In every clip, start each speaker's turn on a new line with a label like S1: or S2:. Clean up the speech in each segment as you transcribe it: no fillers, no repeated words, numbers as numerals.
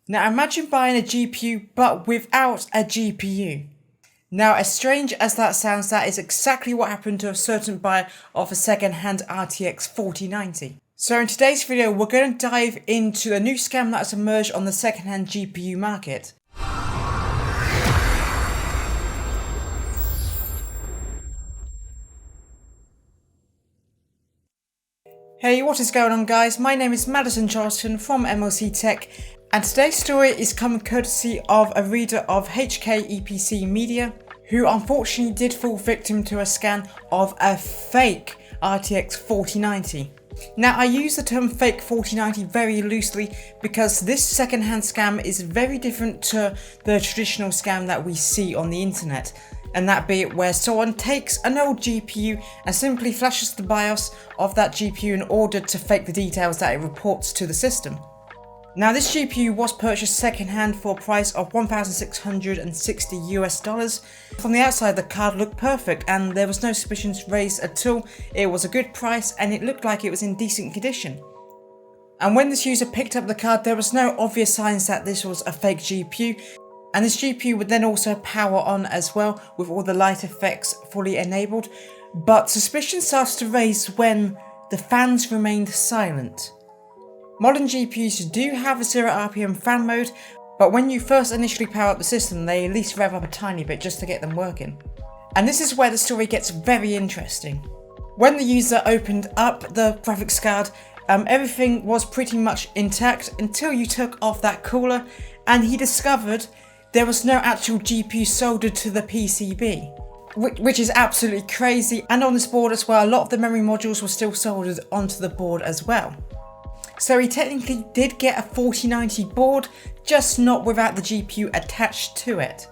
S1: Now imagine buying a GPU but without a GPU. Now, as strange as that sounds, that is exactly what happened to a certain buyer of a second-hand RTX 4090. So in today's video, we're going to dive into a new scam that has emerged on the second-hand GPU market. Hey, what is going on guys? My name is Madison Charlton from MLC Tech, and today's story is coming courtesy of a reader of HKEPC Media, who unfortunately did fall victim to a scam of a fake RTX 4090. Now, I use the term fake 4090 very loosely because this second-hand scam is very different to the traditional scam that we see on the internet. And that be it where someone takes an old GPU and simply flashes the BIOS of that GPU in order to fake the details that it reports to the system. Now, this GPU was purchased second-hand for a price of $1,660 US. From the outside, the card looked perfect and there was no suspicions raised at all. It was a good price and it looked like it was in decent condition. And when this user picked up the card, there was no obvious signs that this was a fake GPU. And this GPU would then also power on as well with all the light effects fully enabled. But suspicion starts to raise when the fans remained silent. Modern GPUs do have a 0 RPM fan mode, but when you first initially power up the system, they at least rev up a tiny bit just to get them working. And this is where the story gets very interesting. When the user opened up the graphics card, everything was pretty much intact until you took off that cooler and he discovered there was no actual GPU soldered to the PCB, which is absolutely crazy. And on this board as well, a lot of the memory modules were still soldered onto the board as well. So he technically did get a 4090 board, just not without the GPU attached to it.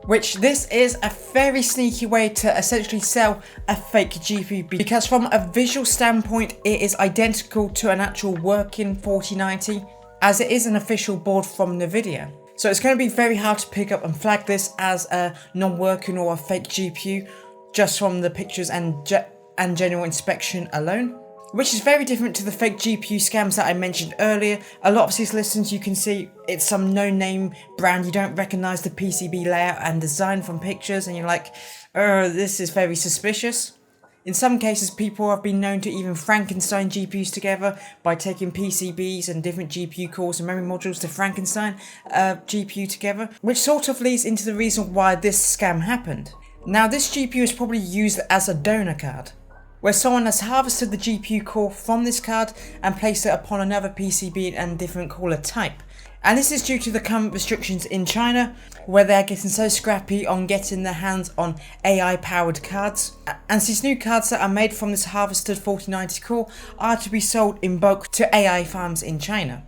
S1: Which this is a very sneaky way to essentially sell a fake GPU, because from a visual standpoint it is identical to an actual working 4090, as it is an official board from Nvidia. So it's going to be very hard to pick up and flag this as a non-working or a fake GPU just from the pictures and general inspection alone. Which is very different to the fake GPU scams that I mentioned earlier. A lot of these listings you can see it's some no-name brand, you don't recognise the PCB layout and design from pictures and you're like, this is very suspicious. In some cases, people have been known to even Frankenstein GPUs together by taking PCBs and different GPU cores and memory modules to Frankenstein GPU together, which sort of leads into the reason why this scam happened. Now, this GPU is probably used as a donor card, where someone has harvested the GPU core from this card and placed it upon another PCB and different cooler type. And this is due to the current restrictions in China, where they're getting so scrappy on getting their hands on AI powered cards. And these new cards that are made from this harvested 4090 core are to be sold in bulk to AI farms in China.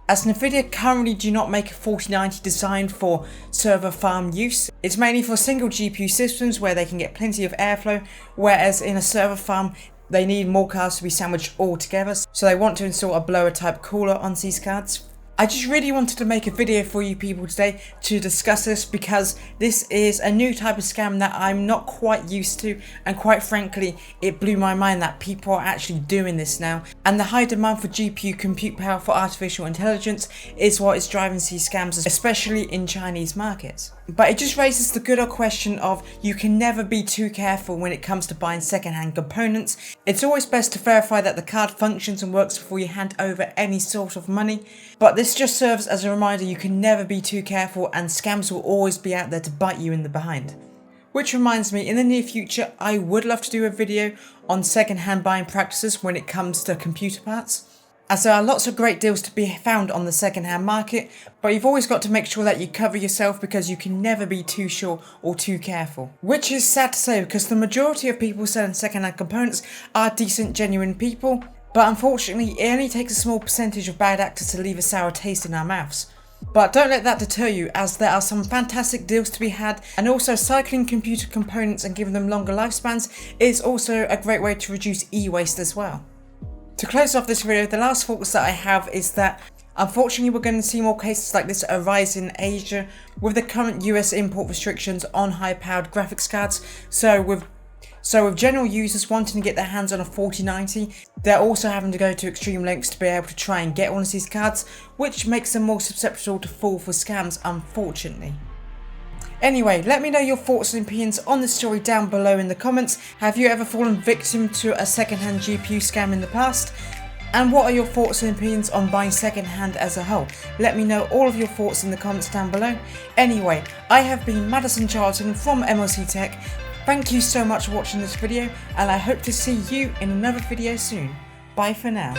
S1: As Nvidia currently do not make a 4090 designed for server farm use, it's mainly for single GPU systems where they can get plenty of airflow, whereas in a server farm they need more cards to be sandwiched all together, so they want to install a blower type cooler on these cards. I just really wanted to make a video for you people today to discuss this, because this is a new type of scam that I'm not quite used to, and quite frankly it blew my mind that people are actually doing this now, and the high demand for GPU compute power for artificial intelligence is what is driving these scams, especially in Chinese markets. But it just raises the good old question of you can never be too careful when it comes to buying second-hand components. It's always best to verify that the card functions and works before you hand over any sort of money. But this just serves as a reminder you can never be too careful, and scams will always be out there to bite you in the behind. Which reminds me, in the near future I would love to do a video on second-hand buying practices when it comes to computer parts, as there are lots of great deals to be found on the second-hand market, but you've always got to make sure that you cover yourself, because you can never be too sure or too careful. Which is sad to say, because the majority of people selling second-hand components are decent, genuine people, but unfortunately it only takes a small percentage of bad actors to leave a sour taste in our mouths. But don't let that deter you, as there are some fantastic deals to be had, and also cycling computer components and giving them longer lifespans is also a great way to reduce e-waste as well. To close off this video, the last thoughts that I have is that unfortunately we're going to see more cases like this arise in Asia with the current US import restrictions on high powered graphics cards. So So with general users wanting to get their hands on a 4090, they're also having to go to extreme lengths to be able to try and get one of these cards, which makes them more susceptible to fall for scams, unfortunately. Anyway, let me know your thoughts and opinions on the story down below in the comments. Have you ever fallen victim to a second-hand GPU scam in the past? And what are your thoughts and opinions on buying second-hand as a whole? Let me know all of your thoughts in the comments down below. Anyway, I have been Madison Charlton from MLC Tech. Thank you so much for watching this video, and I hope to see you in another video soon. Bye for now.